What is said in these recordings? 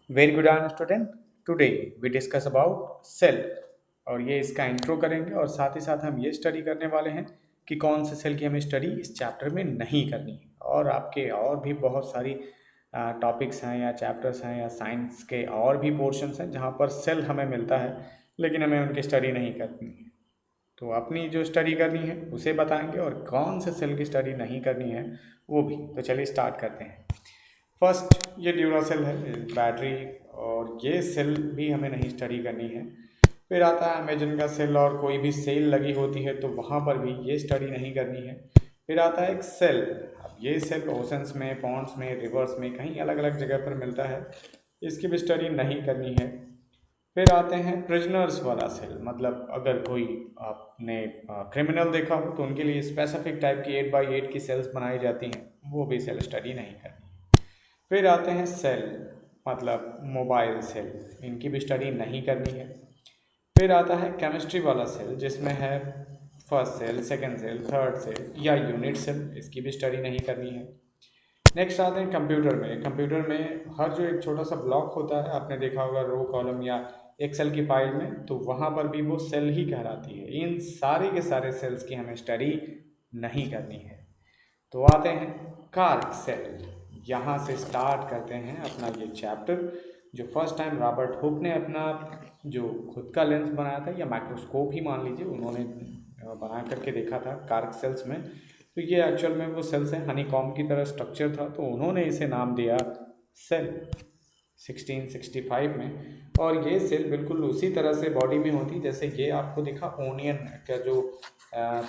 Very good afternoon student. Today we discuss about cell और ये इसका इंट्रो करेंगे और साथ ही साथ हम ये स्टडी करने वाले हैं कि कौन से सेल की हमें स्टडी इस चैप्टर में नहीं करनी है। और आपके और भी बहुत सारी टॉपिक्स हैं या चैप्टर्स हैं या साइंस के और भी पोर्शंस हैं जहाँ पर सेल हमें मिलता है लेकिन हमें उनकी स्टडी नहीं करनी है। तो अपनी जो स्टडी करनी है उसे बताएंगे और कौन से सेल की स्टडी नहीं करनी है वो भी। तो चलिए स्टार्ट करते हैं। फर्स्ट ये ड्यूरासेल है, बैटरी, और ये सेल भी हमें नहीं स्टडी करनी है। फिर आता है अमेजन का सेल, और कोई भी सेल लगी होती है तो वहाँ पर भी ये स्टडी नहीं करनी है। फिर आता है एक सेल। अब ये सेल ओशंस में, पॉन्ड्स में, रिवर्स में, कहीं अलग अलग जगह पर मिलता है, इसकी भी स्टडी नहीं करनी है। फिर आते हैं प्रिजनर्स वाला सेल, मतलब अगर कोई आपने क्रिमिनल देखा हो तो उनके लिए स्पेसिफिक टाइप की 8x8 की सेल्स बनाई जाती हैं, वो भी सेल स्टडी नहीं करनी। फिर आते हैं सेल, मतलब मोबाइल सेल, इनकी भी स्टडी नहीं करनी है। फिर आता है केमिस्ट्री वाला सेल जिसमें है first cell, second cell, third cell या यूनिट सेल, इसकी भी स्टडी नहीं करनी है। नेक्स्ट आते हैं कंप्यूटर में। कंप्यूटर में हर जो एक छोटा सा ब्लॉक होता है, आपने देखा होगा रो कॉलम या एक्सेल की फाइल में, तो वहाँ पर भी वो सेल ही कहलाती है। इन सारे के सारे सेल्स की हमें स्टडी नहीं करनी है। तो आते हैं कार्क सेल। यहाँ से स्टार्ट करते हैं अपना ये चैप्टर, जो फर्स्ट टाइम रॉबर्ट हुक ने अपना जो खुद का लेंस बनाया था, या माइक्रोस्कोप ही मान लीजिए, उन्होंने बना करके देखा था कार्क सेल्स में। तो ये एक्चुअल में वो सेल्स हैं, हनी कॉम्ब की तरह स्ट्रक्चर था, तो उन्होंने इसे नाम दिया सेल 1665 में। और ये सेल बिल्कुल उसी तरह से बॉडी में होती जैसे ये आपको दिखा ओनियन का जो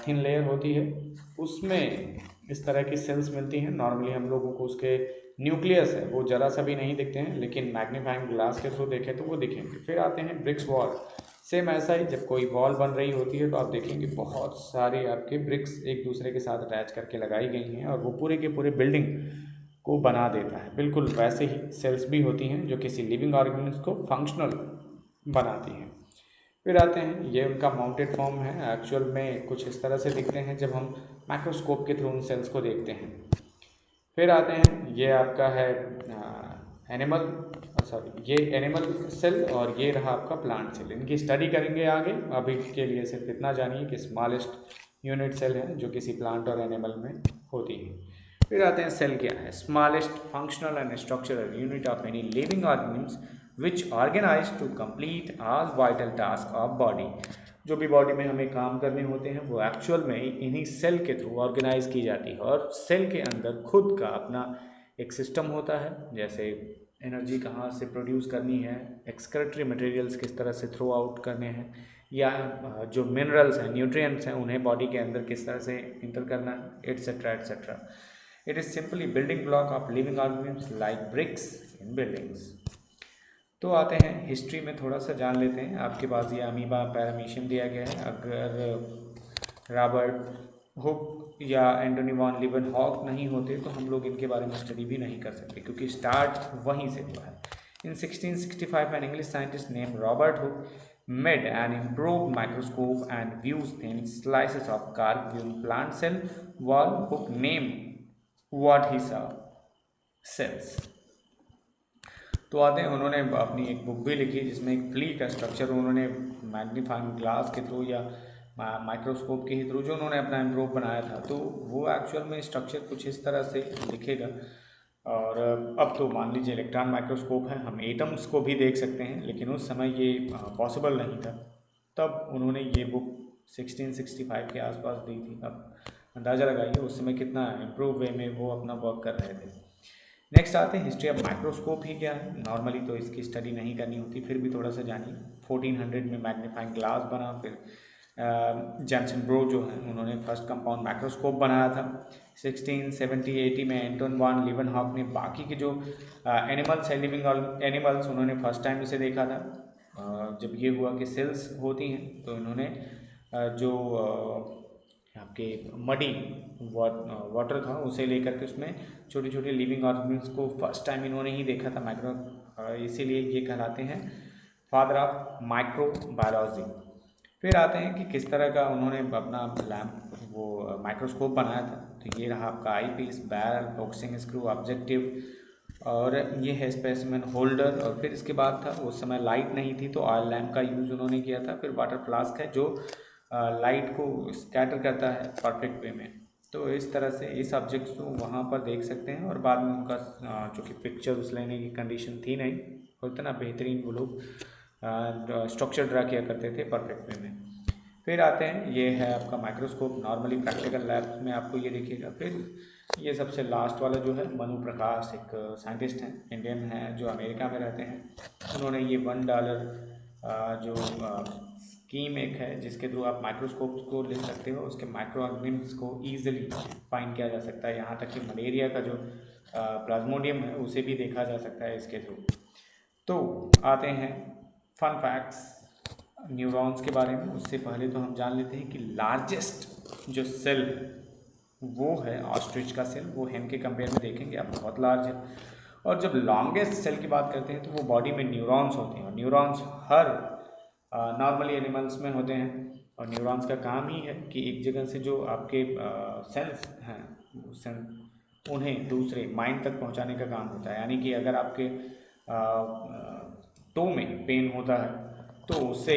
थिन लेयर होती है, उसमें इस तरह की सेल्स मिलती हैं। नॉर्मली हम लोगों को उसके न्यूक्लियस है वो ज़रा सा भी नहीं दिखते हैं, लेकिन मैग्नीफाइंग ग्लास के थ्रू देखें तो वो दिखेंगे। फिर आते हैं ब्रिक्स वॉल। सेम ऐसा ही, जब कोई वॉल बन रही होती है तो आप देखेंगे बहुत सारे आपके ब्रिक्स एक दूसरे के साथ अटैच करके लगाई गई हैं और वो पूरे के पूरे बिल्डिंग को बना देता है। बिल्कुल वैसे ही सेल्स भी होती हैं जो किसी लिविंग ऑर्गेनिज्म को फंक्शनल बनाती हैं। फिर आते हैं, ये उनका माउंटेड फॉर्म है। एक्चुअल में कुछ इस तरह से दिखते हैं जब हम माइक्रोस्कोप के थ्रू उन सेल्स को देखते हैं। फिर आते हैं, ये आपका है एनिमल, सॉरी ये एनिमल सेल, और ये रहा आपका प्लांट सेल। इनकी स्टडी करेंगे आगे। अभी के लिए सिर्फ इतना जानिए कि स्मॉलेस्ट यूनिट सेल है जो किसी प्लांट और एनिमल में होती है। फिर आते हैं, सेल क्या है? Smallest functional and structural unit of any living organism which organize to complete all vital task of body. जो भी बॉडी में हमें काम करने होते हैं वो एक्चुअल में इन्हीं सेल के थ्रू ऑर्गेनाइज की जाती है। और सेल के अंदर खुद का अपना एक सिस्टम होता है, जैसे एनर्जी कहाँ से प्रोड्यूस करनी है, एक्सक्रेटरी मटेरियल्स किस तरह से थ्रो आउट करने हैं, या जो मिनरल्स हैं, न्यूट्रिएंट्स हैं, उन्हें बॉडी के अंदर किस तरह से इंटर करना है, etcetera etcetera. It is simply building block of living organisms like BRICS in buildings. तो आते हैं हिस्ट्री में, थोड़ा सा जान लेते हैं। आपके पास ये अमीबा पैरामीशियम दिया गया है। अगर रॉबर्ट हुक या एंटोनी वॉन लीवनहॉक नहीं होते तो हम लोग इनके बारे में स्टडी भी नहीं कर सकते, क्योंकि स्टार्ट वहीं से हुआ है। इन 1665 an English scientist name Robert Hooke made an improved microscope and views thin slices of cork viewing plant cell wall. Hook named what he saw cells। तो आते हैं, उन्होंने अपनी एक बुक भी लिखी जिसमें एक फ्ली का स्ट्रक्चर उन्होंने मैग्नीफाइंग ग्लास के थ्रू या माइक्रोस्कोप के ही थ्रू जो उन्होंने अपना इम्प्रूव बनाया था, तो वो एक्चुअल में स्ट्रक्चर कुछ इस तरह से दिखेगा। और अब तो मान लीजिए इलेक्ट्रॉन माइक्रोस्कोप है, हम एटम्स को भी देख सकते हैं, लेकिन उस समय ये पॉसिबल नहीं था। तब उन्होंने ये बुक 1665 के आसपास दी थी। अब अंदाज़ा लगाइए उस समय कितना इम्प्रूव वे में वो अपना वर्क कर रहे थे। नेक्स्ट आते हैं, हिस्ट्री ऑफ माइक्रोस्कोप ही क्या है। नॉर्मली तो इसकी स्टडी नहीं करनी होती, फिर भी थोड़ा सा जानिए। 1400 में मैग्नीफाइंग ग्लास बना। फिर जॉनसन ब्रो जो है उन्होंने फर्स्ट कंपाउंड माइक्रोस्कोप बनाया था। 1670-80 में एंटोन वॉन लीवनहॉक ने बाकी के जो एनिमल्स है, लिविंग एनिमल्स, उन्होंने फर्स्ट टाइम इसे देखा था। जब ये हुआ कि सेल्स होती हैं, तो इन्होंने जो आपके मडी वाटर था उसे लेकर के उसमें छोटी छोटी लिविंग ऑर्गेनिज्म को फर्स्ट टाइम इन्होंने ही देखा था माइक्रो, इसीलिए ये कहलाते हैं फादर ऑफ माइक्रोबायोलॉजी। फिर आते हैं कि किस तरह का उन्होंने अपना लैम्प वो माइक्रोस्कोप बनाया था। तो ये रहा आपका eyepiece, barrel, focusing screw, objective, और ये है स्पेसिमेन होल्डर। और फिर इसके बाद था, उस समय लाइट नहीं थी तो ऑयल लैम्प का यूज़ उन्होंने किया था। फिर वाटर फ्लास्क है जो लाइट को स्कैटर करता है परफेक्ट वे में। तो इस तरह से ये सब्जेक्ट्स तो वहाँ पर देख सकते हैं। और बाद में उनका चूँकि पिक्चर्स लेने की कंडीशन थी नहीं, और इतना बेहतरीन वो लोग स्ट्रक्चर ड्रा किया करते थे परफेक्ट वे में। फिर आते हैं, ये है आपका माइक्रोस्कोप। नॉर्मली प्रैक्टिकल लैब्स में आपको ये दिखेगा। फिर ये सबसे लास्ट वाला जो है, मनु प्रकाश एक साइंटिस्ट हैं, इंडियन हैं, जो अमेरिका में रहते हैं। उन्होंने ये $1 जो स्कीम एक है जिसके थ्रू आप माइक्रोस्कोप को ले सकते हो, उसके माइक्रो ऑर्गेनिम्स को ईजिली फाइंड किया जा सकता है। यहाँ तक कि मलेरिया का जो प्लाज्मोडियम है उसे भी देखा जा सकता है इसके थ्रू। तो आते हैं फन फैक्ट्स न्यूरॉन्स के बारे में। उससे पहले तो हम जान लेते हैं कि लार्जेस्ट जो सेल वो है ऑस्ट्रिच का सेल। वो हेन के कंपेयर में देखेंगे आप बहुत लार्ज है। और जब लॉन्गेस्ट सेल की बात करते हैं तो वो बॉडी में न्यूरॉन्स होते हैं। और न्यूरॉन्स हर नॉर्मली एनिमल्स में होते हैं। और न्यूरॉन्स का काम ही है कि एक जगह से जो आपके सेल्स हैं उन्हें दूसरे माइंड तक पहुंचाने का काम होता है। यानी कि अगर आपके टो में पेन होता है तो उससे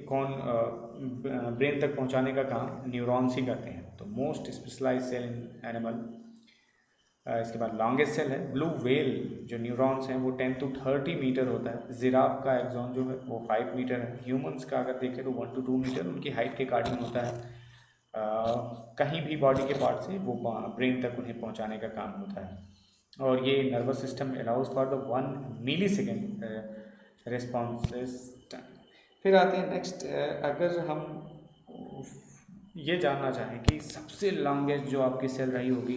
कौन ब्रेन तक पहुंचाने का काम न्यूरॉन्स ही करते हैं। तो most specialize cell in animal. इसके बाद लॉन्गेस्ट सेल है ब्लू व्हेल। जो न्यूरॉन्स हैं वो 10 to 30 मीटर होता है। जिराफ का एक्सॉन जो है वो 5 मीटर है। ह्यूमंस का अगर देखें तो 1 to 2 मीटर उनकी हाइट के अकॉर्डिंग होता है। कहीं भी बॉडी के पार्ट से वो ब्रेन तक उन्हें पहुंचाने का काम होता है। और ये nervous system allows for the 1 millisecond responses time. फिर आते हैं नेक्स्ट, अगर हम ये जानना चाहें कि सबसे लॉन्गेस्ट जो आपकी सेल रही होगी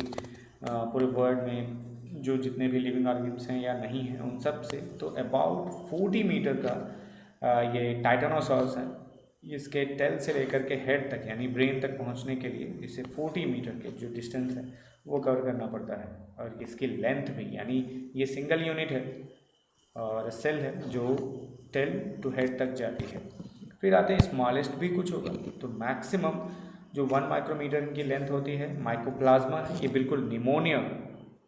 पूरे वर्ल्ड में, जो जितने भी लिविंग ऑर्गेनिम्स हैं या नहीं हैं उन सब से, तो अबाउट 40 मीटर का ये टाइटेनोसॉरस है। इसके टेल से लेकर के हेड तक यानी ब्रेन तक पहुंचने के लिए इसे 40 मीटर के जो डिस्टेंस है वो कवर करना पड़ता है। और इसकी लेंथ भी, यानी ये सिंगल यूनिट है और सेल है जो टेल टू हेड तक जाती है। फिर आते हैं स्मॉलेस्ट भी कुछ होगा तो मैक्सिमम जो 1 माइक्रोमीटर की लेंथ होती है माइकोप्लाज्मा है। ये बिल्कुल निमोनिया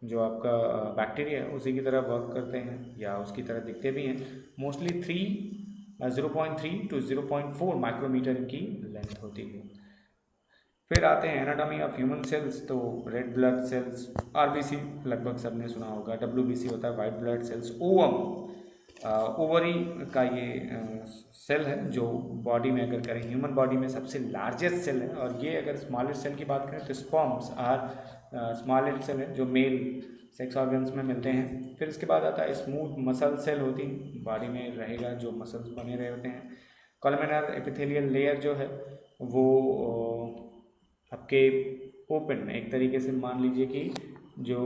जो आपका बैक्टीरिया है उसी की तरह वर्क करते हैं या उसकी तरह दिखते भी हैं। मोस्टली 0.3 to 0.4 माइक्रोमीटर की लेंथ होती है। फिर आते हैं एनाटॉमी ऑफ ह्यूमन सेल्स। तो रेड ब्लड सेल्स, आरबीसी लगभग सबने सुना होगा, डब्ल्यूबीसी होता है white blood cells, ovum ovary का ये सेल है जो बॉडी में अगर करें ह्यूमन बॉडी में सबसे लार्जेस्ट सेल है। और ये अगर स्मॉलेस्ट सेल की बात करें तो स्पर्म्स आर स्मॉलेस्ट सेल है जो मेल सेक्स ऑर्गन्स में मिलते हैं। फिर इसके बाद आता है स्मूथ मसल सेल होती है, बॉडी में रहेगा जो मसल्स बने रहे होते हैं। कॉलमेनर एपिथेलियल लेयर जो है वो आपके ओपन एक तरीके से मान लीजिए कि जो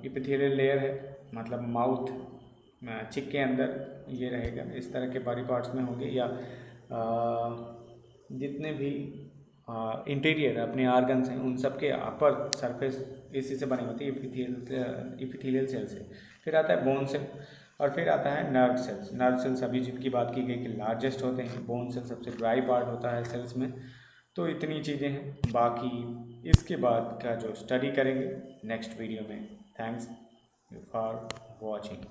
एपिथेलियल लेयर है मतलब माउथ चिक के अंदर ये रहेगा, इस तरह के बॉडी पार्ट्स में होंगे। या जितने भी इंटीरियर अपने ऑर्गन्स हैं उन सब के अपर सरफेस इसी से बनी होती है एपिथेलियल सेल से। फिर आता है बोन सेल और फिर आता है नर्व सेल्स। नर्व सेल्स अभी जिनकी बात की गई कि लार्जेस्ट होते हैं। बोन सेल सबसे ड्राई पार्ट होता है सेल्स में। तो इतनी चीज़ें हैं, बाकी इसके बाद का जो स्टडी करेंगे नेक्स्ट वीडियो में। Thanks for watching.